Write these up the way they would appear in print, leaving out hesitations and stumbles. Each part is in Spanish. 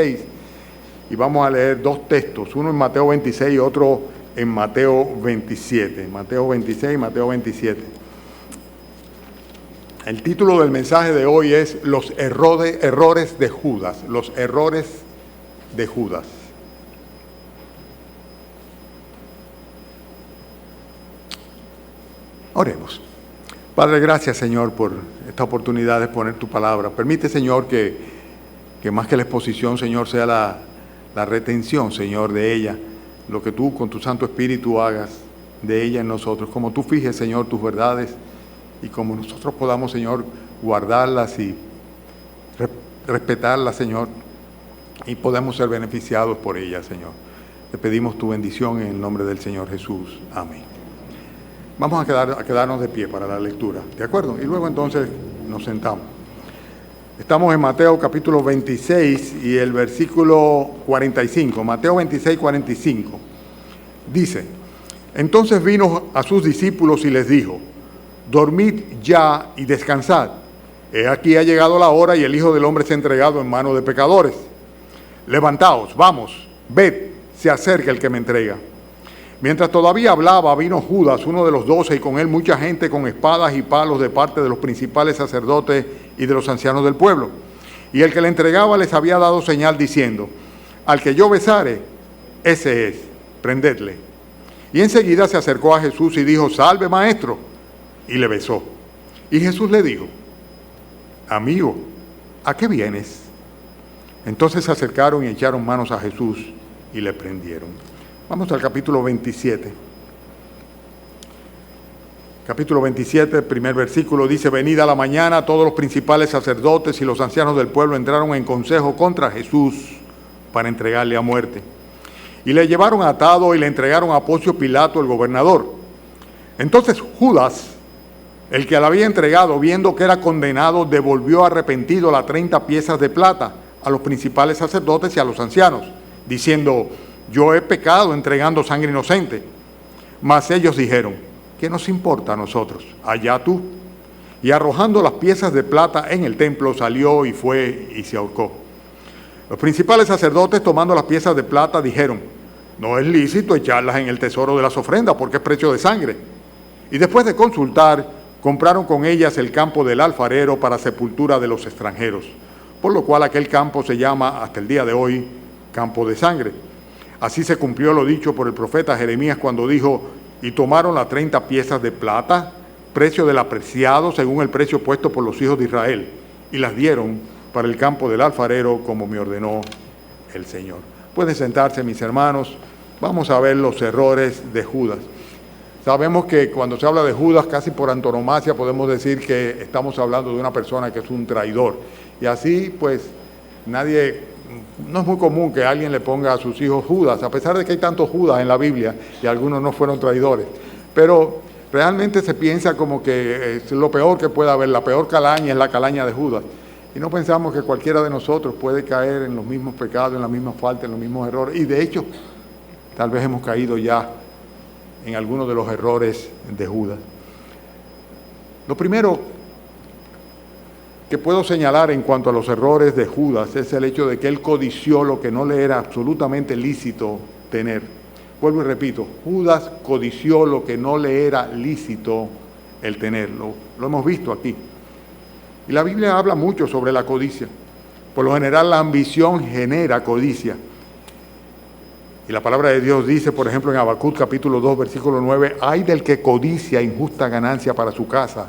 y vamos a leer dos textos, uno en Mateo 26 y otro en Mateo 27. Mateo 26 y Mateo 27. El título del mensaje de hoy es Los errores de Judas. Los errores de Judas. Oremos. Padre, gracias, Señor, por esta oportunidad de exponer tu palabra. Permite, Señor, que más que la exposición, Señor, sea la retención, Señor, de ella. Lo que tú con tu Santo Espíritu hagas de ella en nosotros. Como tú fijes, Señor, tus verdades y como nosotros podamos, Señor, guardarlas y respetarlas, Señor, y podemos ser beneficiados por ellas, Señor. Te pedimos tu bendición en el nombre del Señor Jesús. Amén. Vamos a quedarnos de pie para la lectura, ¿de acuerdo? Y luego entonces nos sentamos. Estamos en Mateo capítulo 26 y el versículo 45. Mateo 26, 45. Dice: Entonces vino a sus discípulos y les dijo: Dormid ya y descansad. He aquí ha llegado la hora y el Hijo del Hombre se ha entregado en manos de pecadores. Levantaos, vamos, ved, se acerca el que me entrega. Mientras todavía hablaba, vino Judas, uno de los 12, y con él mucha gente con espadas y palos de parte de los principales sacerdotes y de los ancianos del pueblo. Y el que le entregaba les había dado señal diciendo: Al que yo besare, ese es, prendedle. Y enseguida se acercó a Jesús y dijo: Salve, maestro. Y le besó. Y Jesús le dijo: Amigo, ¿a qué vienes? Entonces se acercaron y echaron manos a Jesús y le prendieron. Vamos al capítulo 27. Capítulo 27, primer versículo, dice: Venida la mañana, todos los principales sacerdotes y los ancianos del pueblo entraron en consejo contra Jesús para entregarle a muerte. Y le llevaron atado y le entregaron a Poncio Pilato, el gobernador. Entonces Judas, el que le había entregado, viendo que era condenado, devolvió arrepentido las 30 piezas de plata a los principales sacerdotes y a los ancianos, diciendo: Yo he pecado entregando sangre inocente. Mas ellos dijeron: ¿qué nos importa a nosotros? Allá tú. Y arrojando las piezas de plata en el templo, salió y fue y se ahorcó. Los principales sacerdotes, tomando las piezas de plata, dijeron: no es lícito echarlas en el tesoro de las ofrendas, porque es precio de sangre. Y después de consultar, compraron con ellas el campo del alfarero para sepultura de los extranjeros, por lo cual aquel campo se llama hasta el día de hoy campo de sangre. Así se cumplió lo dicho por el profeta Jeremías cuando dijo: y tomaron las 30 piezas de plata, precio del apreciado según el precio puesto por los hijos de Israel, y las dieron para el campo del alfarero como me ordenó el Señor. Pueden sentarse, mis hermanos. Vamos a ver los errores de Judas. Sabemos que cuando se habla de Judas, casi por antonomasia podemos decir que estamos hablando de una persona que es un traidor. Y así pues no es muy común que alguien le ponga a sus hijos Judas, a pesar de que hay tantos Judas en la Biblia y algunos no fueron traidores. Pero realmente se piensa como que es lo peor que puede haber, la peor calaña es la calaña de Judas. Y no pensamos que cualquiera de nosotros puede caer en los mismos pecados, en las mismas faltas, en los mismos errores. Y de hecho, tal vez hemos caído ya en algunos de los errores de Judas. Lo primero que puedo señalar en cuanto a los errores de Judas es el hecho de que él codició lo que no le era absolutamente lícito tener. Vuelvo y repito, Judas codició lo que no le era lícito el tener. Lo hemos visto aquí. Y la Biblia habla mucho sobre la codicia. Por lo general, la ambición genera codicia. Y la palabra de Dios dice, por ejemplo, en Habacuc capítulo 2, versículo 9, «Ay del que codicia injusta ganancia para su casa,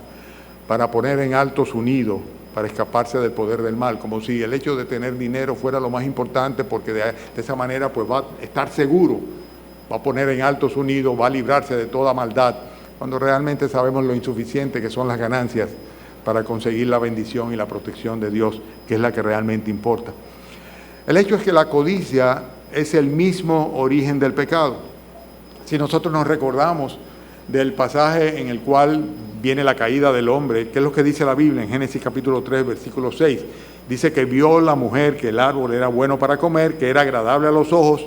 para poner en alto su nido, para escaparse del poder del mal», como si el hecho de tener dinero fuera lo más importante, porque de esa manera pues va a estar seguro, va a poner en alto su nido, va a librarse de toda maldad, cuando realmente sabemos lo insuficiente que son las ganancias para conseguir la bendición y la protección de Dios, que es la que realmente importa. El hecho es que la codicia es el mismo origen del pecado. Si nosotros nos recordamos del pasaje en el cual viene la caída del hombre, ¿qué es lo que dice la Biblia en Génesis capítulo 3, versículo 6? Dice que vio la mujer que el árbol era bueno para comer, que era agradable a los ojos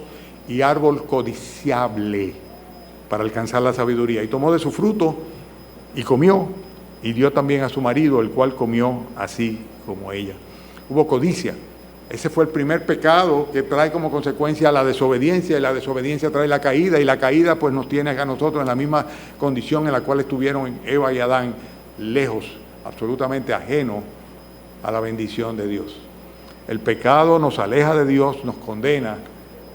y árbol codiciable para alcanzar la sabiduría. Y tomó de su fruto y comió, y dio también a su marido, el cual comió así como ella. Hubo codicia. Ese fue el primer pecado que trae como consecuencia la desobediencia, y la desobediencia trae la caída, y la caída pues nos tiene a nosotros en la misma condición en la cual estuvieron Eva y Adán, lejos, absolutamente ajenos a la bendición de Dios. El pecado nos aleja de Dios, nos condena,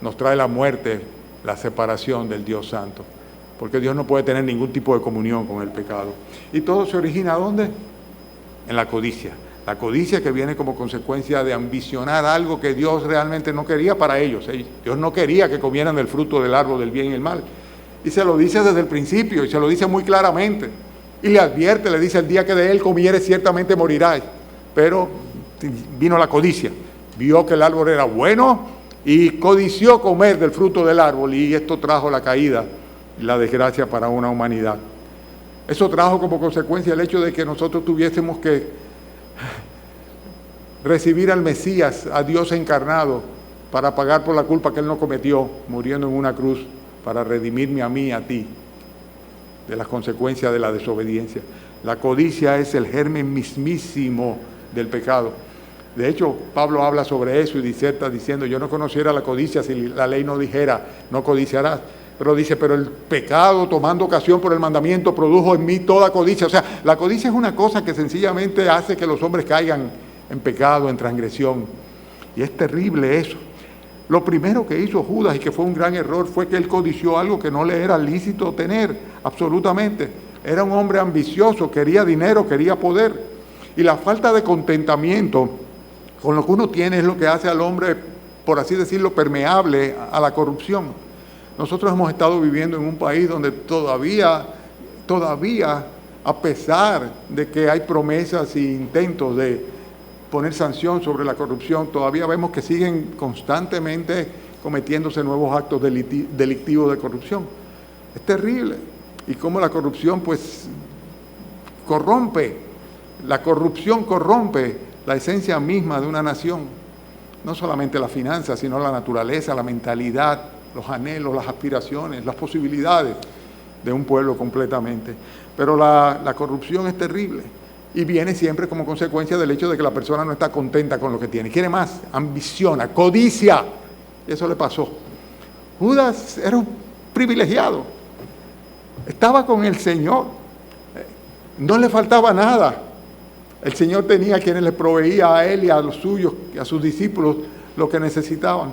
nos trae la muerte, la separación del Dios Santo, porque Dios no puede tener ningún tipo de comunión con el pecado. Y todo se origina ¿dónde? En la codicia. La codicia que viene como consecuencia de ambicionar algo que Dios realmente no quería para ellos. Dios no quería que comieran del fruto del árbol del bien y el mal. Y se lo dice desde el principio, y se lo dice muy claramente. Y le advierte, le dice: el día que de él comieres ciertamente morirás. Pero vino la codicia. Vio que el árbol era bueno y codició comer del fruto del árbol, y esto trajo la caída y la desgracia para una humanidad. Eso trajo como consecuencia el hecho de que nosotros tuviésemos que recibir al Mesías, a Dios encarnado, para pagar por la culpa que Él no cometió, muriendo en una cruz, para redimirme a mí y a ti de las consecuencias de la desobediencia. La codicia es el germen mismísimo del pecado. De hecho, Pablo habla sobre eso y diserta diciendo: yo no conociera la codicia si la ley no dijera, no codiciarás. Pero dice: pero el pecado, tomando ocasión por el mandamiento, produjo en mí toda codicia. O sea, la codicia es una cosa que sencillamente hace que los hombres caigan en pecado, en transgresión. Y es terrible eso. Lo primero que hizo Judas, y que fue un gran error, fue que él codició algo que no le era lícito tener, absolutamente. Era un hombre ambicioso, quería dinero, quería poder. Y la falta de contentamiento con lo que uno tiene es lo que hace al hombre, por así decirlo, permeable a la corrupción. Nosotros hemos estado viviendo en un país donde todavía, a pesar de que hay promesas e intentos de poner sanción sobre la corrupción, todavía vemos que siguen constantemente cometiéndose nuevos actos delictivos de corrupción. Es terrible. Y cómo la corrupción pues corrompe, la corrupción corrompe la esencia misma de una nación. No solamente la finanza, sino la naturaleza, la mentalidad, los anhelos, las aspiraciones, las posibilidades de un pueblo completamente. Pero la corrupción es terrible y viene siempre como consecuencia del hecho de que la persona no está contenta con lo que tiene. Quiere más, ambiciona, codicia. Y eso le pasó. Judas era un privilegiado. Estaba con el Señor. No le faltaba nada. El Señor tenía quienes le proveía a él y a los suyos, y a sus discípulos, lo que necesitaban.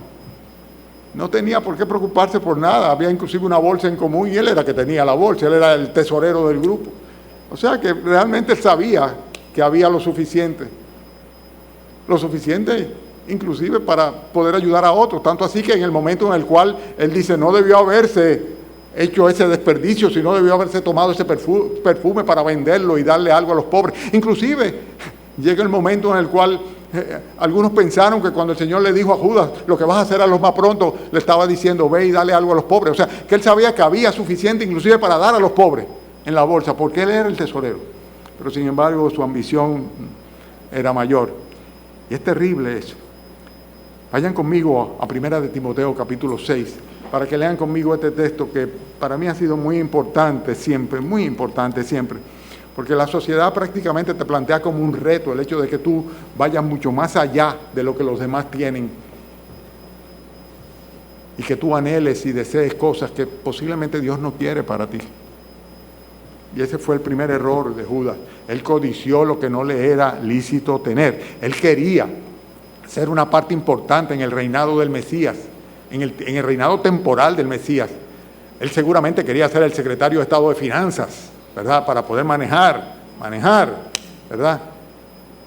No tenía por qué preocuparse por nada. Había inclusive una bolsa en común y él era que tenía la bolsa. Él era el tesorero del grupo. O sea que realmente él sabía que había lo suficiente inclusive para poder ayudar a otros. Tanto así que en el momento en el cual él dice: no debió haberse hecho ese desperdicio, sino debió haberse tomado ese perfume para venderlo y darle algo a los pobres. Inclusive llega el momento en el cual algunos pensaron que cuando el Señor le dijo a Judas: lo que vas a hacer a los más pronto, le estaba diciendo: ve y dale algo a los pobres. O sea, que él sabía que había suficiente inclusive para dar a los pobres en la bolsa, porque él era el tesorero. Pero sin embargo su ambición era mayor. Y es terrible eso. Vayan conmigo a 1 de Timoteo capítulo 6, para que lean conmigo este texto que para mí ha sido muy importante siempre, porque la sociedad prácticamente te plantea como un reto el hecho de que tú vayas mucho más allá de lo que los demás tienen y que tú anheles y desees cosas que posiblemente Dios no quiere para ti. Y ese fue el primer error de Judas. Él codició lo que no le era lícito tener. Él quería ser una parte importante en el reinado del Mesías, en el reinado temporal del Mesías. Él seguramente quería ser el secretario de Estado de Finanzas, ¿verdad? Para poder manejar, ¿verdad?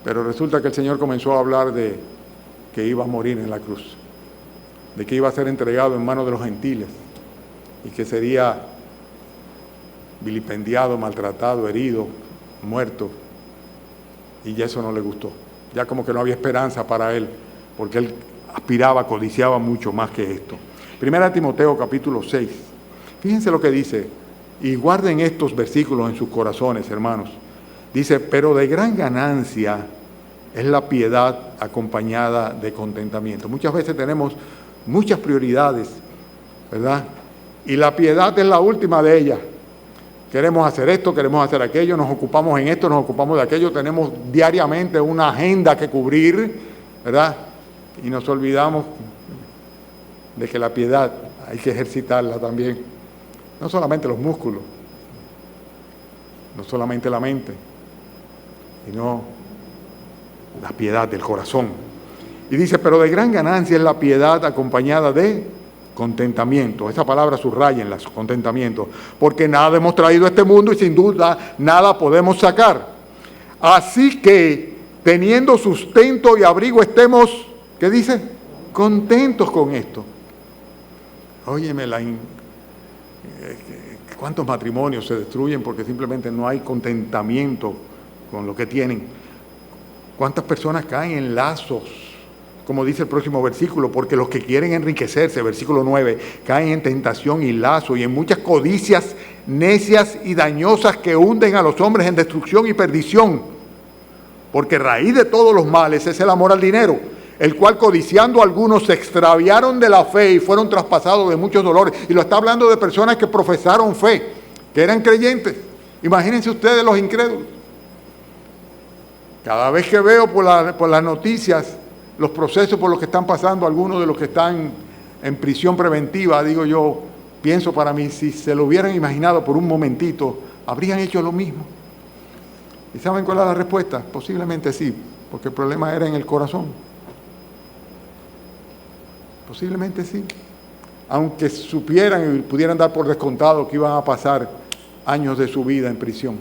Pero resulta que el Señor comenzó a hablar de que iba a morir en la cruz, de que iba a ser entregado en manos de los gentiles y que sería vilipendiado, maltratado, herido, muerto. Y ya eso no le gustó. Ya como que no había esperanza para él, porque él aspiraba, codiciaba mucho más que esto. 1 Timoteo capítulo 6. Fíjense lo que dice, y guarden estos versículos en sus corazones, hermanos. Dice: pero de gran ganancia es la piedad acompañada de contentamiento. Muchas veces tenemos muchas prioridades, ¿verdad? Y la piedad es la última de ellas. Queremos hacer esto, queremos hacer aquello, nos ocupamos en esto, nos ocupamos de aquello, tenemos diariamente una agenda que cubrir, ¿verdad? Y nos olvidamos de que la piedad hay que ejercitarla también. No solamente los músculos, no solamente la mente, sino la piedad del corazón. Y dice, pero de gran ganancia es la piedad acompañada de contentamiento. Esa palabra subrayenla, contentamiento. Porque nada hemos traído a este mundo y sin duda nada podemos sacar. Así que, teniendo sustento y abrigo, estemos, ¿qué dice? Contentos con esto. Óyeme, ¿cuántos matrimonios se destruyen porque simplemente no hay contentamiento con lo que tienen? ¿Cuántas personas caen en lazos? Como dice el próximo versículo, porque los que quieren enriquecerse, versículo 9, caen en tentación y lazo y en muchas codicias necias y dañosas que hunden a los hombres en destrucción y perdición. Porque raíz de todos los males es el amor al dinero, el cual codiciando algunos se extraviaron de la fe y fueron traspasados de muchos dolores. Y lo está hablando de personas que profesaron fe, que eran creyentes. Imagínense ustedes los incrédulos. Cada vez que veo por las noticias los procesos por los que están pasando algunos de los que están en prisión preventiva, digo yo, pienso para mí, si se lo hubieran imaginado por un momentito, habrían hecho lo mismo. ¿Y saben cuál es la respuesta? Posiblemente sí, porque el problema era en el corazón. Posiblemente sí. Aunque supieran y pudieran dar por descontado que iban a pasar años de su vida en prisión.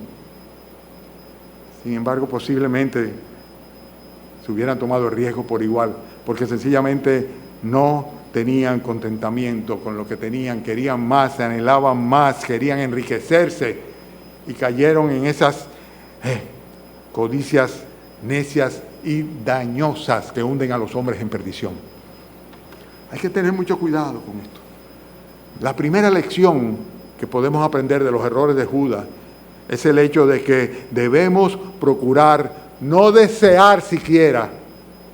Sin embargo, posiblemente se hubieran tomado el riesgo por igual, porque sencillamente no tenían contentamiento con lo que tenían, querían más, anhelaban más, querían enriquecerse y cayeron en esas codicias necias y dañosas que hunden a los hombres en perdición. Hay que tener mucho cuidado con esto. La primera lección que podemos aprender de los errores de Judas es el hecho de que debemos procurar no desear siquiera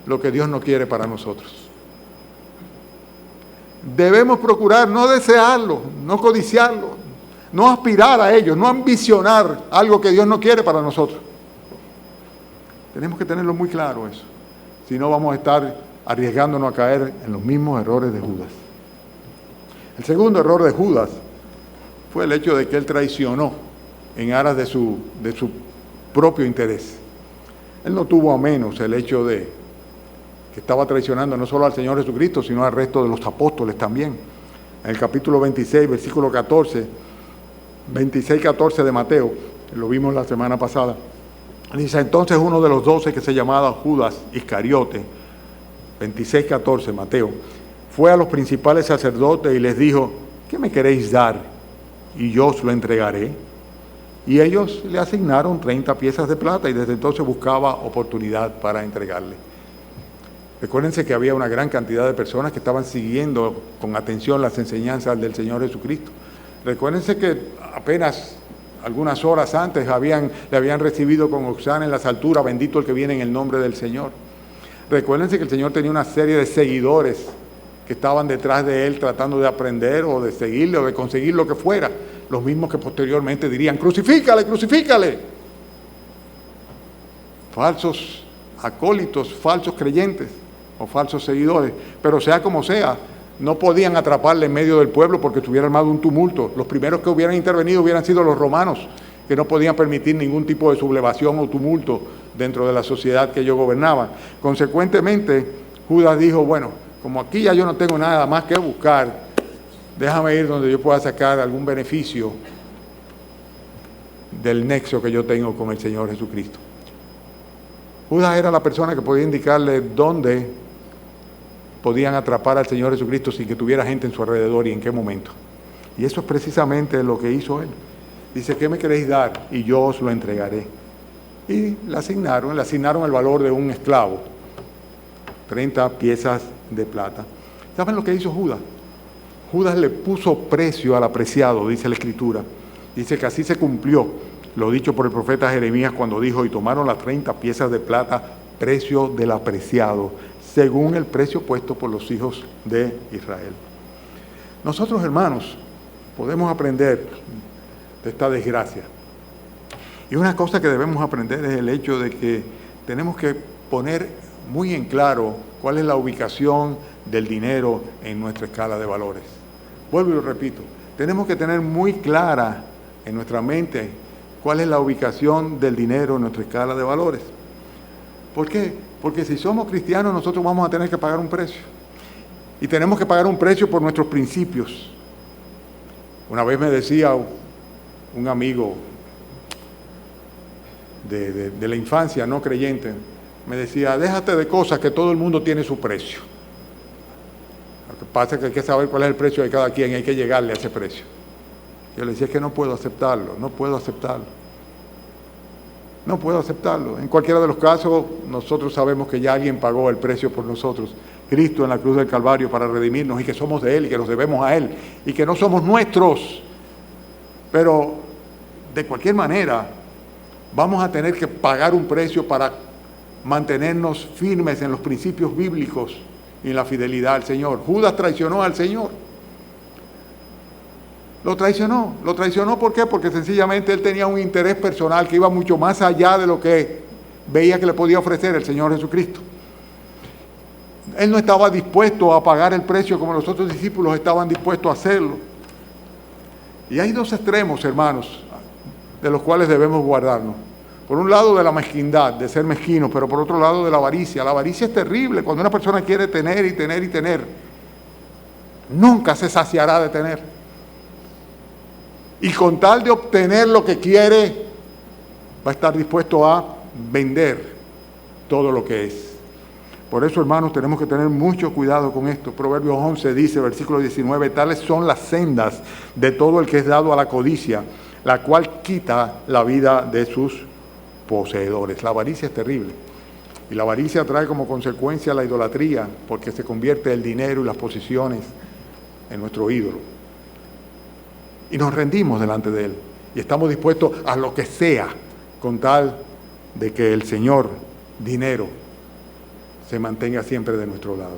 lo que Dios no quiere para nosotros. Debemos procurar no desearlo, no codiciarlo, no aspirar a ello, no ambicionar algo que Dios no quiere para nosotros. Tenemos que tenerlo muy claro eso. Si no, vamos a estar arriesgándonos a caer en los mismos errores de Judas. El segundo error de Judas fue el hecho de que él traicionó en aras de su propio interés. Él no tuvo a menos el hecho de que estaba traicionando no solo al Señor Jesucristo, sino al resto de los apóstoles también. En el capítulo 26, versículo 14, 26-14 de Mateo, lo vimos la semana pasada, dice, entonces uno de los 12 que se llamaba Judas Iscariote, 26-14 Mateo, fue a los principales sacerdotes y les dijo, ¿qué me queréis dar? Y yo os lo entregaré. Y ellos le asignaron 30 piezas de plata y desde entonces buscaba oportunidad para entregarle. Recuérdense que había una gran cantidad de personas que estaban siguiendo con atención las enseñanzas del Señor Jesucristo. Recuérdense que apenas algunas horas antes le habían recibido con Hosanna en las alturas, bendito el que viene en el nombre del Señor. Recuérdense que el Señor tenía una serie de seguidores que estaban detrás de Él tratando de aprender o de seguirle o de conseguir lo que fuera. Los mismos que posteriormente dirían, crucifícale, crucifícale. Falsos acólitos, falsos creyentes o falsos seguidores. Pero sea como sea, no podían atraparle en medio del pueblo porque estuviera armado un tumulto. Los primeros que hubieran intervenido hubieran sido los romanos, que no podían permitir ningún tipo de sublevación o tumulto dentro de la sociedad que ellos gobernaban. Consecuentemente, Judas dijo, bueno, como aquí ya yo no tengo nada más que buscar, déjame ir donde yo pueda sacar algún beneficio del nexo que yo tengo con el Señor Jesucristo. Judas era la persona que podía indicarle dónde podían atrapar al Señor Jesucristo sin que tuviera gente en su alrededor y en qué momento. Y eso es precisamente lo que hizo él. Dice, ¿qué me queréis dar? Y yo os lo entregaré. Y le asignaron el valor de un esclavo, 30 piezas de plata. ¿Saben lo que hizo Judas? Judas le puso precio al apreciado, dice la Escritura. Dice que así se cumplió lo dicho por el profeta Jeremías cuando dijo, y tomaron las 30 piezas de plata, precio del apreciado, según el precio puesto por los hijos de Israel. Nosotros, hermanos, podemos aprender de esta desgracia. Y una cosa que debemos aprender es el hecho de que tenemos que poner muy en claro cuál es la ubicación del dinero en nuestra escala de valores. Vuelvo y lo repito, tenemos que tener muy clara en nuestra mente cuál es la ubicación del dinero en nuestra escala de valores. ¿Por qué? Porque si somos cristianos nosotros vamos a tener que pagar un precio. Y tenemos que pagar un precio por nuestros principios. Una vez me decía un amigo de la infancia, no creyente, me decía, déjate de cosas que todo el mundo tiene su precio. Lo que pasa es que hay que saber cuál es el precio de cada quien y hay que llegarle a ese precio. Yo le decía, es que no puedo aceptarlo, no puedo aceptarlo. No puedo aceptarlo. En cualquiera de los casos, nosotros sabemos que ya alguien pagó el precio por nosotros. Cristo en la cruz del Calvario para redimirnos y que somos de Él y que nos debemos a Él y que no somos nuestros. Pero, de cualquier manera, vamos a tener que pagar un precio para mantenernos firmes en los principios bíblicos y en la fidelidad al Señor. Judas traicionó al Señor. Lo traicionó ¿por qué? Porque sencillamente él tenía un interés personal que iba mucho más allá de lo que veía que le podía ofrecer el Señor Jesucristo. Él no estaba dispuesto a pagar el precio como los otros discípulos estaban dispuestos a hacerlo. Y hay dos extremos, hermanos, de los cuales debemos guardarnos. Por un lado de la mezquindad, de ser mezquinos, pero por otro lado de la avaricia. La avaricia es terrible. Cuando una persona quiere tener y tener y tener, nunca se saciará de tener. Y con tal de obtener lo que quiere, va a estar dispuesto a vender todo lo que es. Por eso, hermanos, tenemos que tener mucho cuidado con esto. Proverbios 11 dice, versículo 19, tales son las sendas de todo el que es dado a la codicia, la cual quita la vida de sus poseedores. La avaricia es terrible. Y la avaricia trae como consecuencia la idolatría, porque se convierte el dinero y las posesiones en nuestro ídolo. Y nos rendimos delante de Él. Y estamos dispuestos a lo que sea, con tal de que el Señor, dinero, se mantenga siempre de nuestro lado.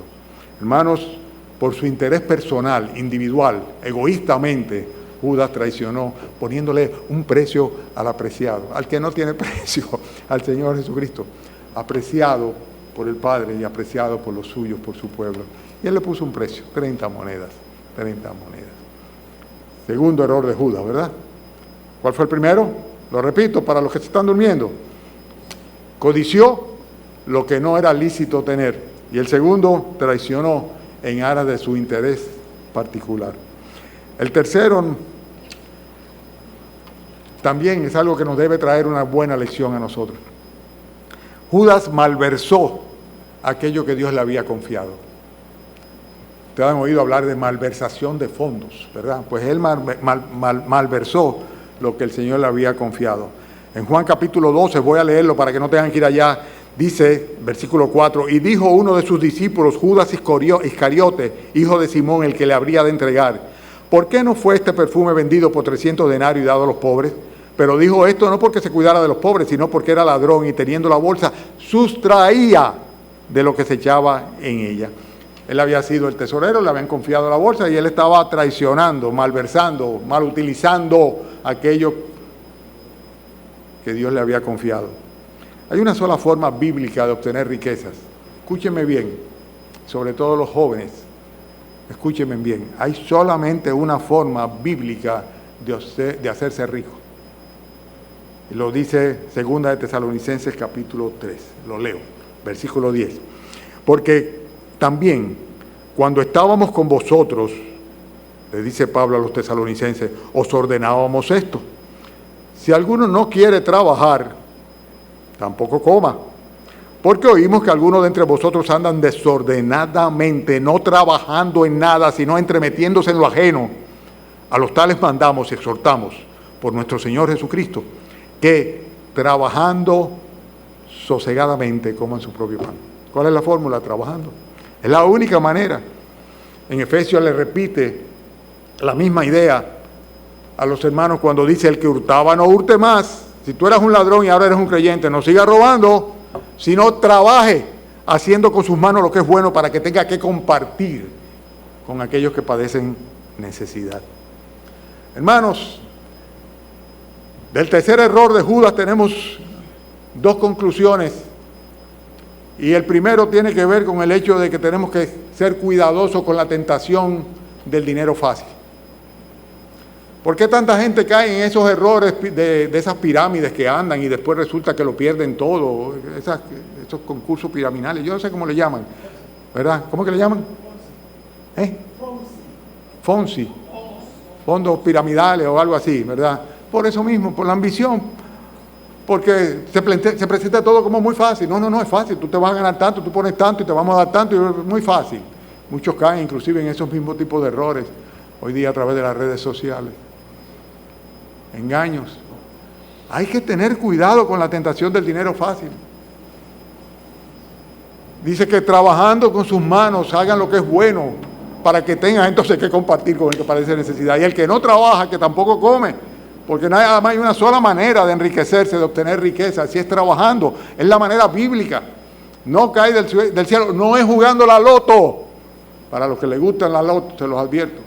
Hermanos, por su interés personal, individual, egoístamente, Judas traicionó, poniéndole un precio al apreciado, al que no tiene precio, al Señor Jesucristo, apreciado por el Padre y apreciado por los suyos, por su pueblo. Y Él le puso un precio, 30 monedas. Segundo error de Judas, ¿verdad? ¿Cuál fue el primero? Lo repito, para los que se están durmiendo. Codició lo que no era lícito tener. Y el segundo, traicionó en aras de su interés particular. El tercero también es algo que nos debe traer una buena lección a nosotros. Judas malversó aquello que Dios le había confiado. Ustedes han oído hablar de malversación de fondos, ¿verdad? Pues él malversó lo que el Señor le había confiado. En Juan capítulo 12, voy a leerlo para que no tengan que ir allá, dice, versículo 4, y dijo uno de sus discípulos, Judas Iscariote, hijo de Simón, el que le habría de entregar, ¿por qué no fue este perfume vendido por 300 denarios y dado a los pobres? Pero dijo esto no porque se cuidara de los pobres, sino porque era ladrón y teniendo la bolsa, sustraía de lo que se echaba en ella. Él había sido el tesorero, le habían confiado la bolsa y él estaba traicionando, malversando, malutilizando aquello que Dios le había confiado. Hay una sola forma bíblica de obtener riquezas. Escúchenme bien, sobre todo los jóvenes, escúchenme bien. Hay solamente una forma bíblica de hacerse rico. Y lo dice 2 de Tesalonicenses capítulo 3, lo leo, versículo 10. Porque también, cuando estábamos con vosotros, le dice Pablo a los tesalonicenses, os ordenábamos esto. Si alguno no quiere trabajar, tampoco coma. Porque oímos que algunos de entre vosotros andan desordenadamente, no trabajando en nada, sino entremetiéndose en lo ajeno. A los tales mandamos y exhortamos por nuestro Señor Jesucristo, que trabajando sosegadamente coman su propio pan. ¿Cuál es la fórmula? Trabajando. Es la única manera. En Efesios le repite la misma idea a los hermanos cuando dice, el que hurtaba no hurte más. Si tú eras un ladrón y ahora eres un creyente, no sigas robando, sino trabaje haciendo con sus manos lo que es bueno para que tenga que compartir con aquellos que padecen necesidad. Hermanos, del tercer error de Judas tenemos dos conclusiones Y el primero tiene que ver con el hecho de que tenemos que ser cuidadosos con la tentación del dinero fácil. ¿Por qué tanta gente cae en esos errores de esas pirámides que andan y después resulta que lo pierden todo? Esos concursos piramidales, yo no sé cómo le llaman, ¿verdad? ¿Cómo que le llaman? Fonsi. Fondos piramidales o algo así, ¿verdad? Por eso mismo, por la ambición, porque se presenta todo como muy fácil. No es fácil, tú te vas a ganar tanto, tú pones tanto y te vamos a dar tanto, y es muy fácil. Muchos caen inclusive en esos mismos tipos de errores hoy día a través de las redes sociales. Engaños. Hay que tener cuidado con la tentación del dinero fácil. Dice que trabajando con sus manos hagan lo que es bueno para que tengan entonces que compartir con el que padece necesidad. Y el que no trabaja, que tampoco come, porque nada más hay una sola manera de enriquecerse, de obtener riqueza, si es trabajando. Es la manera bíblica. No cae del cielo, no es jugando la loto. Para los que les gustan la loto, se los advierto.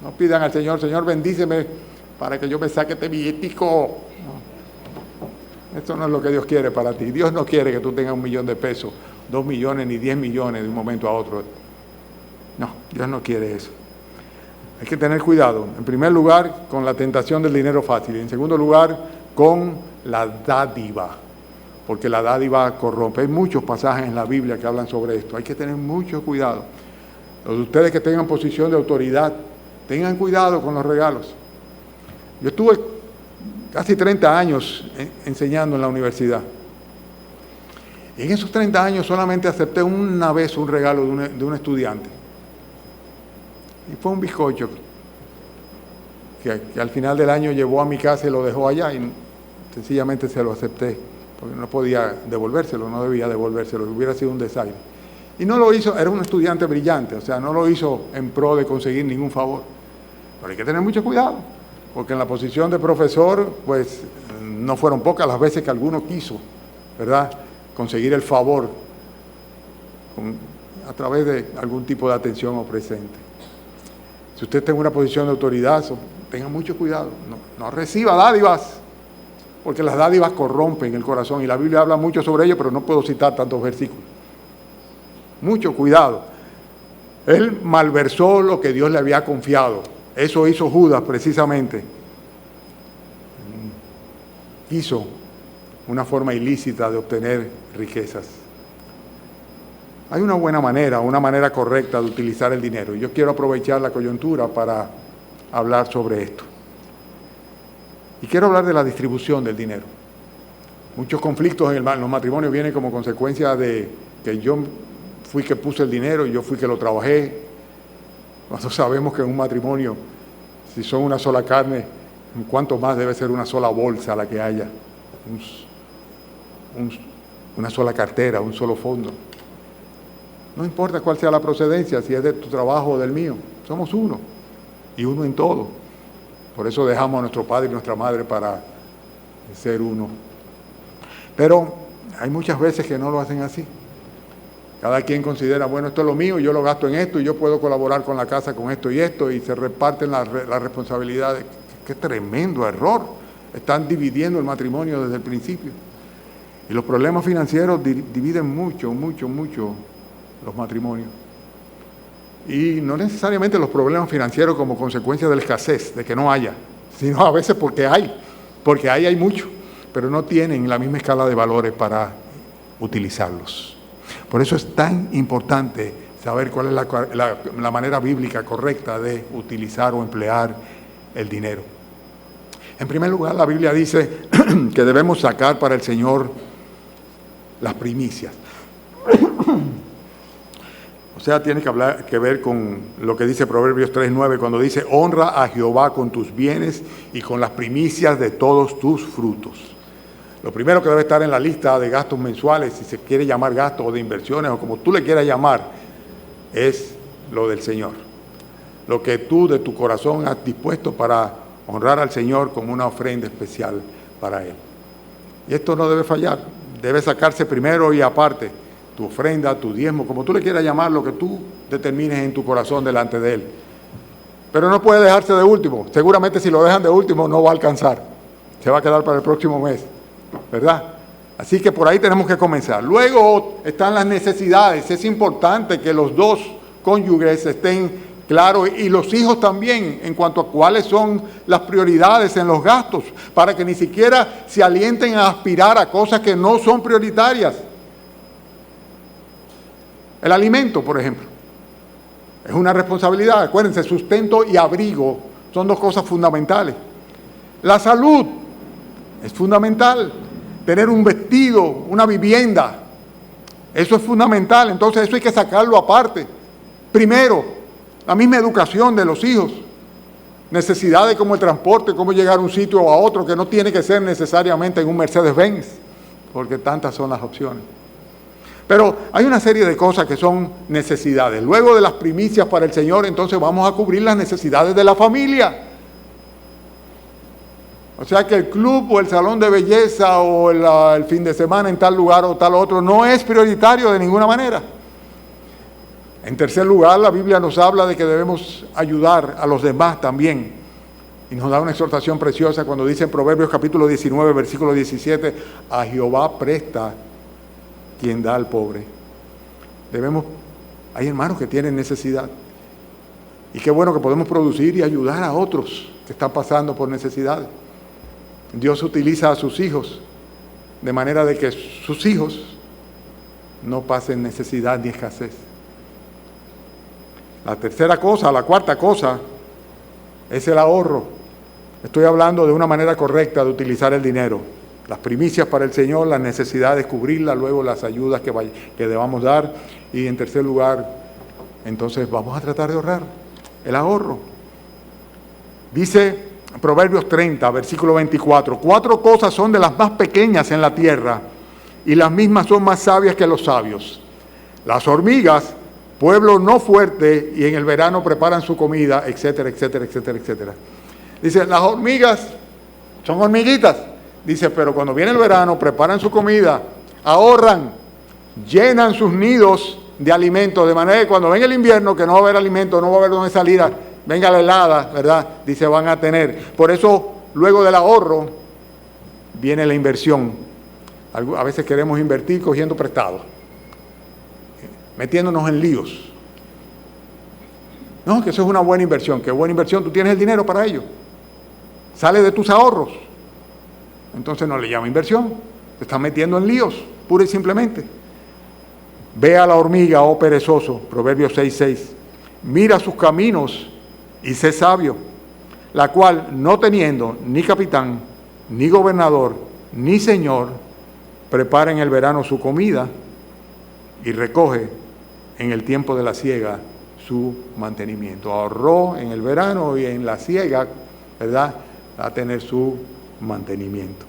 No pidan al Señor, Señor, bendíceme para que yo me saque este billetico. No. Esto no es lo que Dios quiere para ti. Dios no quiere que tú tengas 1 millón de pesos, 2 millones ni 10 millones de un momento a otro. No, Dios no quiere eso. Hay que tener cuidado, en primer lugar, con la tentación del dinero fácil, y en segundo lugar, con la dádiva, porque la dádiva corrompe. Hay muchos pasajes en la Biblia que hablan sobre esto, hay que tener mucho cuidado. Los de ustedes que tengan posición de autoridad, tengan cuidado con los regalos. Yo estuve casi 30 años enseñando en la universidad. Y en esos 30 años solamente acepté una vez un regalo de un estudiante. Y fue un bizcocho que al final del año llevó a mi casa y lo dejó allá y sencillamente se lo acepté, porque no podía devolvérselo, no debía devolvérselo, hubiera sido un desaire. Y no lo hizo, era un estudiante brillante, o sea, no lo hizo en pro de conseguir ningún favor. Pero hay que tener mucho cuidado, porque en la posición de profesor, pues no fueron pocas las veces que alguno quiso, ¿verdad?, conseguir el favor a través de algún tipo de atención o presente. Si usted está en una posición de autoridad, tenga mucho cuidado, no reciba dádivas, porque las dádivas corrompen el corazón, y la Biblia habla mucho sobre ello, pero no puedo citar tantos versículos. Mucho cuidado. Él malversó lo que Dios le había confiado. Eso hizo Judas precisamente. Hizo una forma ilícita de obtener riquezas. Hay una buena manera, una manera correcta de utilizar el dinero. Yo quiero aprovechar la coyuntura para hablar sobre esto. Y quiero hablar de la distribución del dinero. Muchos conflictos en los matrimonios vienen como consecuencia de que yo fui que puse el dinero, yo fui que lo trabajé. Cuando sabemos que en un matrimonio, si son una sola carne, ¿cuánto más debe ser una sola bolsa la que haya? Una sola cartera, un solo fondo. No importa cuál sea la procedencia, si es de tu trabajo o del mío, somos uno, y uno en todo. Por eso dejamos a nuestro padre y nuestra madre para ser uno. Pero hay muchas veces que no lo hacen así. Cada quien considera, bueno, esto es lo mío, yo lo gasto en esto, y yo puedo colaborar con la casa con esto, y se reparten las responsabilidades. ¡Qué tremendo error! Están dividiendo el matrimonio desde el principio. Y los problemas financieros dividen mucho los matrimonios. Y no necesariamente los problemas financieros como consecuencia de la escasez, de que no haya, sino a veces porque hay mucho, pero no tienen la misma escala de valores para utilizarlos. Por eso es tan importante saber cuál es la manera bíblica correcta de utilizar o emplear el dinero. En primer lugar, la Biblia dice que debemos sacar para el Señor las primicias. O sea, tiene que ver con lo que dice Proverbios 3:9, cuando dice, honra a Jehová con tus bienes y con las primicias de todos tus frutos. Lo primero que debe estar en la lista de gastos mensuales, si se quiere llamar gastos o de inversiones o como tú le quieras llamar, es lo del Señor. Lo que tú de tu corazón has dispuesto para honrar al Señor como una ofrenda especial para Él. Y esto no debe fallar, debe sacarse primero y aparte. Tu ofrenda, tu diezmo, como tú le quieras llamar, lo que tú determines en tu corazón delante de Él. Pero no puede dejarse de último. Seguramente si lo dejan de último no va a alcanzar. Se va a quedar para el próximo mes, ¿verdad? Así que por ahí tenemos que comenzar. Luego están las necesidades. Es importante que los dos cónyuges estén claros y los hijos también en cuanto a cuáles son las prioridades en los gastos, para que ni siquiera se alienten a aspirar a cosas que no son prioritarias. El alimento, por ejemplo, es una responsabilidad. Acuérdense, sustento y abrigo son dos cosas fundamentales. La salud es fundamental. Tener un vestido, una vivienda, eso es fundamental. Entonces eso hay que sacarlo aparte. Primero, la misma educación de los hijos. Necesidades como el transporte, cómo llegar a un sitio o a otro, que no tiene que ser necesariamente en un Mercedes-Benz, porque tantas son las opciones. Pero hay una serie de cosas que son necesidades. Luego de las primicias para el Señor, entonces vamos a cubrir las necesidades de la familia. O sea que el club o el salón de belleza o el fin de semana en tal lugar o tal otro no es prioritario de ninguna manera. En tercer lugar, la Biblia nos habla de que debemos ayudar a los demás también. Y nos da una exhortación preciosa cuando dice en Proverbios capítulo 19, versículo 17, a Jehová presta quien da al pobre. Hay hermanos que tienen necesidad. Y qué bueno que podemos producir y ayudar a otros que están pasando por necesidades. Dios utiliza a sus hijos de manera de que sus hijos no pasen necesidad ni escasez. La cuarta cosa es el ahorro. Estoy hablando de una manera correcta de utilizar el dinero. Las primicias para el Señor, las necesidades, cubrirlas, luego las ayudas que debamos dar. Y en tercer lugar, entonces vamos a tratar de ahorrar. El ahorro. Dice Proverbios 30, versículo 24, 4 cosas son de las más pequeñas en la tierra, y las mismas son más sabias que los sabios. Las hormigas, pueblo no fuerte, y en el verano preparan su comida, etcétera, etcétera, etcétera, etcétera. Dice, las hormigas son hormiguitas. Dice, pero cuando viene el verano, preparan su comida, ahorran, llenan sus nidos de alimentos, de manera que cuando venga el invierno, que no va a haber alimento, no va a haber dónde salir, venga la helada, ¿verdad? Dice, van a tener. Por eso, luego del ahorro, viene la inversión. A veces queremos invertir cogiendo prestado, metiéndonos en líos. No, que eso es una buena inversión. ¿Qué buena inversión? Tú tienes el dinero para ello. Sale de tus ahorros. Entonces no le llama inversión. Te estás metiendo en líos, pura y simplemente. Ve a la hormiga, oh perezoso, Proverbios 6:6. Mira sus caminos y sé sabio, la cual, no teniendo ni capitán, ni gobernador, ni señor, prepara en el verano su comida y recoge en el tiempo de la siega su mantenimiento. Ahorró en el verano y en la siega, ¿verdad?, a tener su mantenimiento.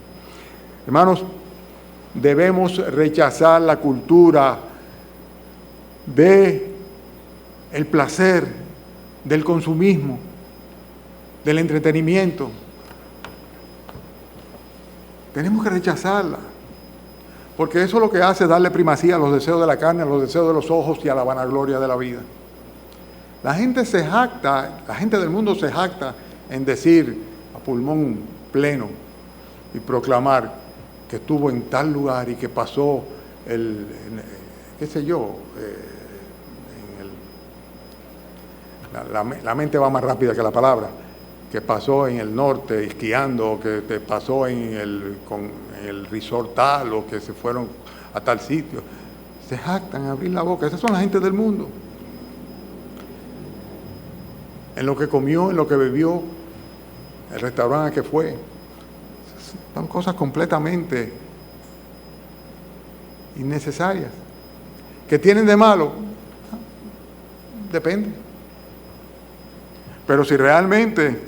Hermanos, debemos rechazar la cultura de el placer, del consumismo, del entretenimiento. Tenemos que rechazarla, porque eso lo que hace es darle primacía a los deseos de la carne, a los deseos de los ojos y a la vanagloria de la vida. La gente se jacta, la gente del mundo se jacta en decir a pulmón pleno y proclamar que estuvo en tal lugar y que pasó la mente va más rápida que la palabra, que pasó en el norte esquiando, que te pasó con el resort tal, o que se fueron a tal sitio. Se jactan a abrir la boca. Esas son la gente del mundo. En lo que comió, en lo que bebió, el restaurante a que fue. Son cosas completamente innecesarias. ¿Qué tienen de malo? Depende. Pero si realmente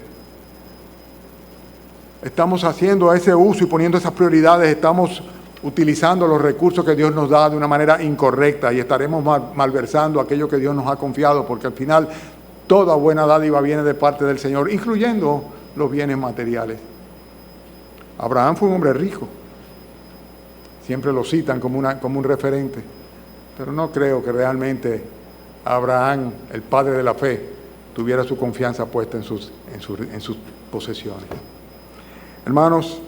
estamos haciendo ese uso y poniendo esas prioridades, estamos utilizando los recursos que Dios nos da de una manera incorrecta y estaremos malversando aquello que Dios nos ha confiado, porque al final toda buena dádiva viene de parte del Señor, incluyendo los bienes materiales. Abraham fue un hombre rico. Siempre lo citan como un referente. Pero no creo que realmente Abraham, el padre de la fe, tuviera su confianza puesta en sus posesiones. Hermanos,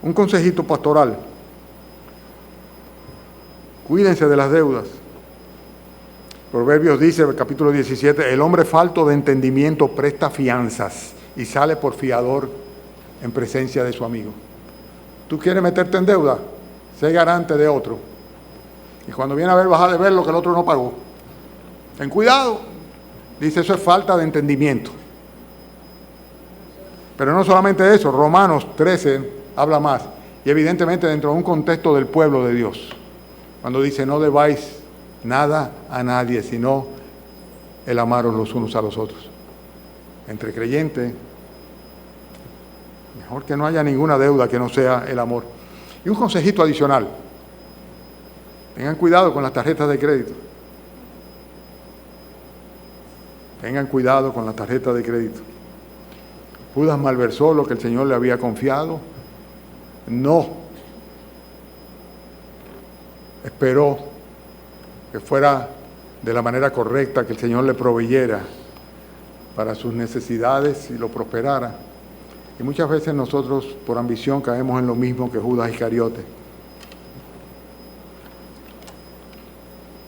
un consejito pastoral. Cuídense de las deudas. Proverbios dice, capítulo 17, el hombre falto de entendimiento presta fianzas y sale por fiador en presencia de su amigo. ¿Tú quieres meterte en deuda? Sé garante de otro. Y cuando viene a ver, vas a deber lo que el otro no pagó. Ten cuidado. Dice, eso es falta de entendimiento. Pero no solamente eso, Romanos 13 habla más. Y evidentemente dentro de un contexto del pueblo de Dios. Cuando dice, no debáis nada a nadie, sino el amaros los unos a los otros. Entre creyentes, mejor que no haya ninguna deuda que no sea el amor. Y un consejito adicional. Tengan cuidado con las tarjetas de crédito. Tengan cuidado con las tarjetas de crédito. Judas malversó lo que el Señor le había confiado. No esperó que fuera de la manera correcta, que el Señor le proveyera para sus necesidades y lo prosperara. Y muchas veces nosotros, por ambición, caemos en lo mismo que Judas Iscariote.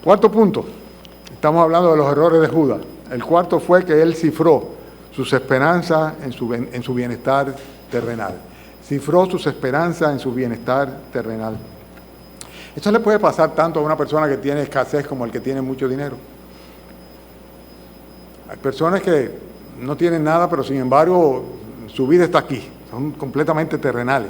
Cuarto punto. Estamos hablando de los errores de Judas. El cuarto fue que él cifró sus esperanzas en su bienestar terrenal. Cifró sus esperanzas en su bienestar terrenal. Esto le puede pasar tanto a una persona que tiene escasez como al que tiene mucho dinero. Hay personas que no tienen nada, pero sin embargo su vida está aquí. Son completamente terrenales.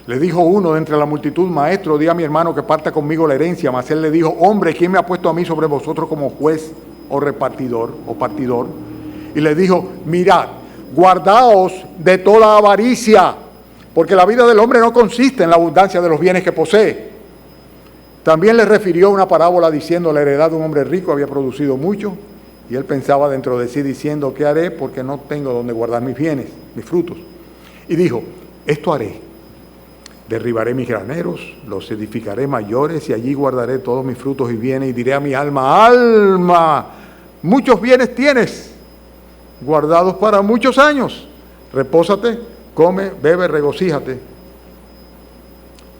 Le dijo uno de entre la multitud, maestro, di a mi hermano que parta conmigo la herencia. Mas él le dijo, hombre, ¿quién me ha puesto a mí sobre vosotros como juez o repartidor o partidor? Y le dijo, mirad, guardaos de toda avaricia, porque la vida del hombre no consiste en la abundancia de los bienes que posee. También le refirió una parábola diciendo, la heredad de un hombre rico había producido mucho, y él pensaba dentro de sí diciendo, ¿qué haré? Porque no tengo donde guardar mis bienes, mis frutos. Y dijo, esto haré, derribaré mis graneros, los edificaré mayores, y allí guardaré todos mis frutos y bienes, y diré a mi alma, alma, muchos bienes tienes, guardados para muchos años, repósate, come, bebe, regocíjate.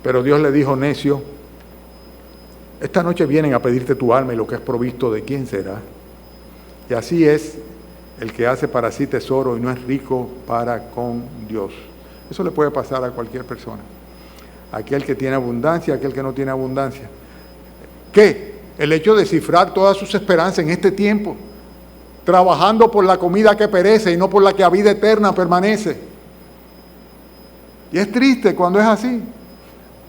Pero Dios le dijo, necio, esta noche vienen a pedirte tu alma y lo que has provisto, ¿de quién será? Y así es el que hace para sí tesoro y no es rico para con Dios. Eso le puede pasar a cualquier persona. Aquel que tiene abundancia, aquel que no tiene abundancia. ¿Qué? El hecho de cifrar todas sus esperanzas en este tiempo, trabajando por la comida que perece y no por la que a vida eterna permanece. Y es triste cuando es así.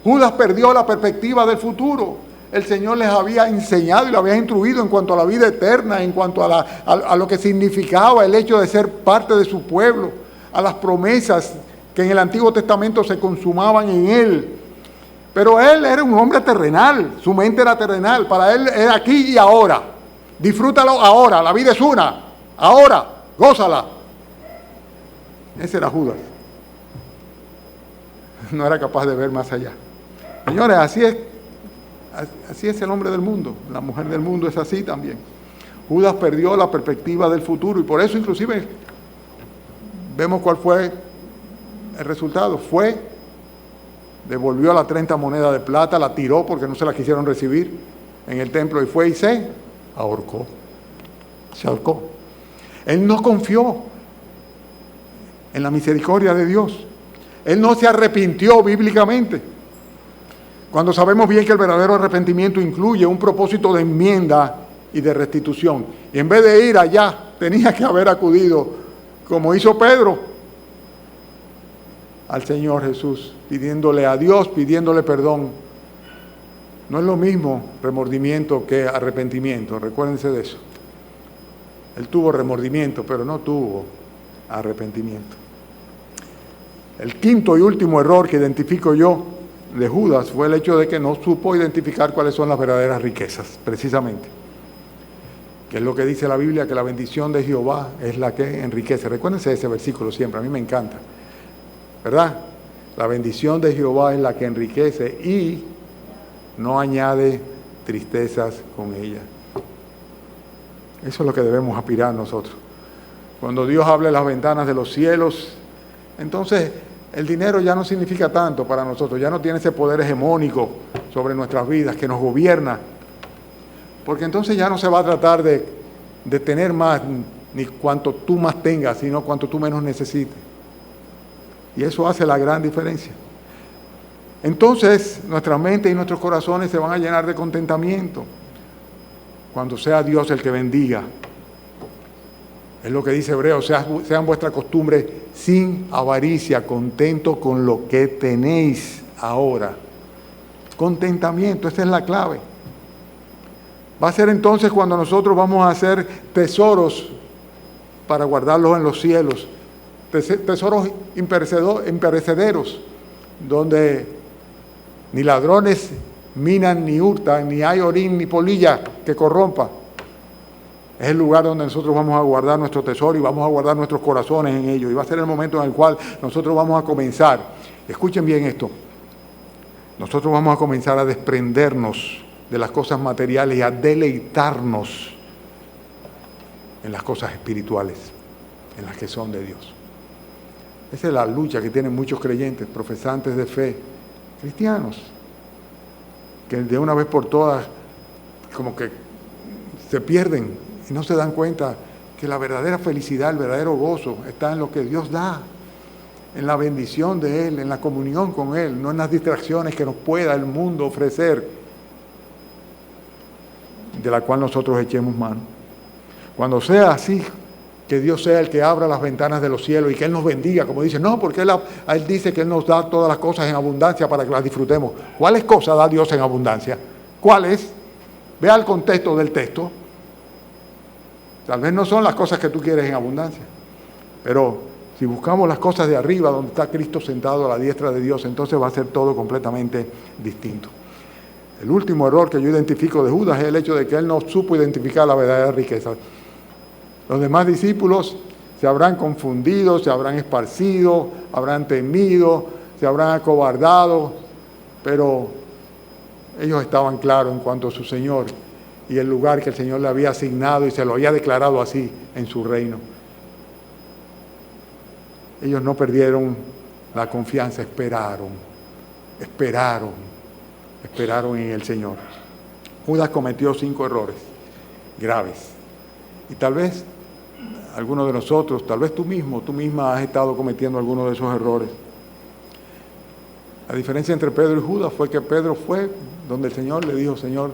Judas perdió la perspectiva del futuro. El Señor les había enseñado y lo había instruido en cuanto a la vida eterna, en cuanto a lo que significaba el hecho de ser parte de su pueblo, a las promesas que en el Antiguo Testamento se consumaban en él. Pero él era un hombre terrenal, su mente era terrenal, para él era aquí y ahora. Disfrútalo ahora, la vida es una, ahora, gózala. Ese era Judas. No era capaz de ver más allá. Señores, así es el hombre del mundo, la mujer del mundo es así también. Judas perdió la perspectiva del futuro y por eso inclusive vemos cuál fue el resultado. Devolvió la 30 monedas de plata, la tiró porque no se la quisieron recibir en el templo y fue y se ahorcó. Se ahorcó. Él no confió en la misericordia de Dios. Él no se arrepintió bíblicamente. Cuando sabemos bien que el verdadero arrepentimiento incluye un propósito de enmienda y de restitución. Y en vez de ir allá, tenía que haber acudido, como hizo Pedro, al Señor Jesús, pidiéndole a Dios, pidiéndole perdón. No es lo mismo remordimiento que arrepentimiento, recuérdense de eso. Él tuvo remordimiento, pero no tuvo arrepentimiento. El quinto y último error que identifico yo de Judas fue el hecho de que no supo identificar cuáles son las verdaderas riquezas, precisamente. Que es lo que dice la Biblia, que la bendición de Jehová es la que enriquece. Recuérdense ese versículo siempre, a mí me encanta. ¿Verdad? La bendición de Jehová es la que enriquece y no añade tristezas con ella. Eso es lo que debemos aspirar nosotros. Cuando Dios hable las ventanas de los cielos, entonces el dinero ya no significa tanto para nosotros, ya no tiene ese poder hegemónico sobre nuestras vidas que nos gobierna, porque entonces ya no se va a tratar de tener más, ni cuanto tú más tengas, sino cuanto tú menos necesites. Y eso hace la gran diferencia. Entonces, nuestra mente y nuestros corazones se van a llenar de contentamiento cuando sea Dios el que bendiga. Es lo que dice Hebreos, sean vuestra costumbre sin avaricia, contento con lo que tenéis ahora. Contentamiento, esa es la clave. Va a ser entonces cuando nosotros vamos a hacer tesoros para guardarlos en los cielos, tesoros imperecederos, donde ni ladrones minan ni hurtan, ni hay orín ni polilla que corrompa. Es el lugar donde nosotros vamos a guardar nuestro tesoro y vamos a guardar nuestros corazones en ello. Y va a ser el momento en el cual nosotros vamos a comenzar, escuchen bien esto, nosotros vamos a comenzar a desprendernos de las cosas materiales y a deleitarnos en las cosas espirituales, en las que son de Dios. Esa es la lucha que tienen muchos creyentes, profesantes de fe, cristianos, que de una vez por todas como que se pierden y no se dan cuenta que la verdadera felicidad, el verdadero gozo está en lo que Dios da, en la bendición de Él, en la comunión con Él, no en las distracciones que nos pueda el mundo ofrecer, de la cual nosotros echemos mano. Cuando sea así, que Dios sea el que abra las ventanas de los cielos y que Él nos bendiga, como dice, no, porque Él dice que Él nos da todas las cosas en abundancia para que las disfrutemos. ¿Cuáles cosas da Dios en abundancia? ¿Cuáles? Vea el contexto del texto. Tal vez no son las cosas que tú quieres en abundancia, pero si buscamos las cosas de arriba, donde está Cristo sentado a la diestra de Dios, entonces va a ser todo completamente distinto. El último error que yo identifico de Judas es el hecho de que él no supo identificar la verdadera riqueza. Los demás discípulos se habrán confundido, se habrán esparcido, habrán temido, se habrán acobardado, pero ellos estaban claros en cuanto a su Señor y el lugar que el Señor le había asignado y se lo había declarado así en su reino. Ellos no perdieron la confianza, esperaron en el Señor. Judas cometió 5 errores graves. Y tal vez algunos de nosotros, tal vez tú misma has estado cometiendo algunos de esos errores. La diferencia entre Pedro y Judas fue que Pedro fue donde el Señor le dijo, Señor,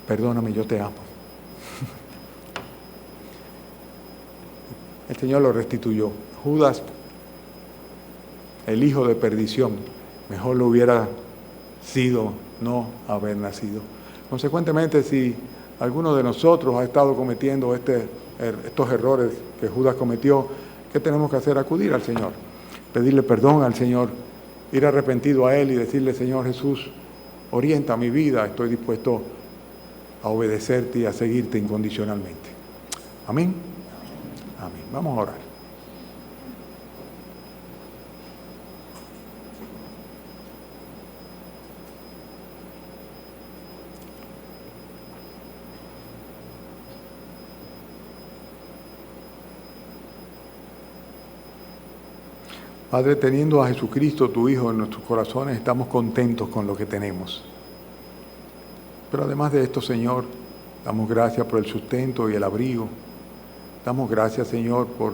perdóname, yo te amo. El Señor lo restituyó. Judas, el hijo de perdición, mejor lo hubiera sido no haber nacido. Consecuentemente, si alguno de nosotros ha estado cometiendo estos errores que Judas cometió, ¿qué tenemos que hacer? Acudir al Señor, pedirle perdón al Señor, ir arrepentido a Él y decirle, Señor Jesús, orienta mi vida, estoy dispuesto a obedecerte y a seguirte incondicionalmente. Amén. Amén. Vamos a orar. Padre, teniendo a Jesucristo, tu Hijo, en nuestros corazones, estamos contentos con lo que tenemos. Pero además de esto, Señor, damos gracias por el sustento y el abrigo. Damos gracias, Señor, por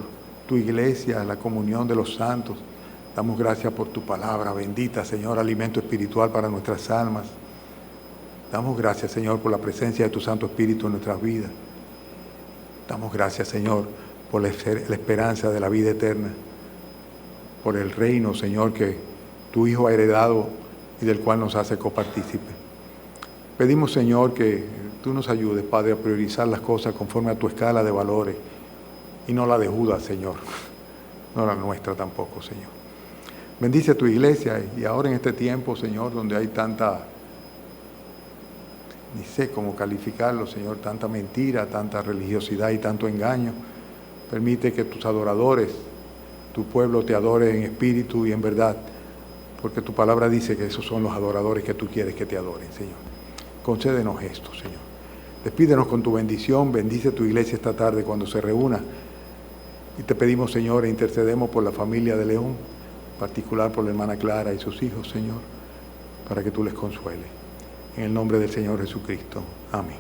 tu iglesia, la comunión de los santos. Damos gracias por tu palabra bendita, Señor, alimento espiritual para nuestras almas. Damos gracias, Señor, por la presencia de tu Santo Espíritu en nuestras vidas. Damos gracias, Señor, por la esperanza de la vida eterna, por el reino, Señor, que tu Hijo ha heredado y del cual nos hace copartícipe. Pedimos, Señor, que tú nos ayudes, Padre, a priorizar las cosas conforme a tu escala de valores y no la de Judas, Señor, no la nuestra tampoco, Señor. Bendice a tu iglesia y ahora en este tiempo, Señor, donde hay tanta, ni sé cómo calificarlo, Señor, tanta mentira, tanta religiosidad y tanto engaño, permite que tus adoradores, tu pueblo te adore en espíritu y en verdad, porque tu palabra dice que esos son los adoradores que tú quieres que te adoren, Señor. Concédenos esto, Señor. Despídenos con tu bendición, bendice tu iglesia esta tarde cuando se reúna Y te pedimos, Señor, e intercedemos por la familia de León, en particular por la hermana Clara y sus hijos, Señor, para que tú les consueles. En el nombre del Señor Jesucristo. Amén.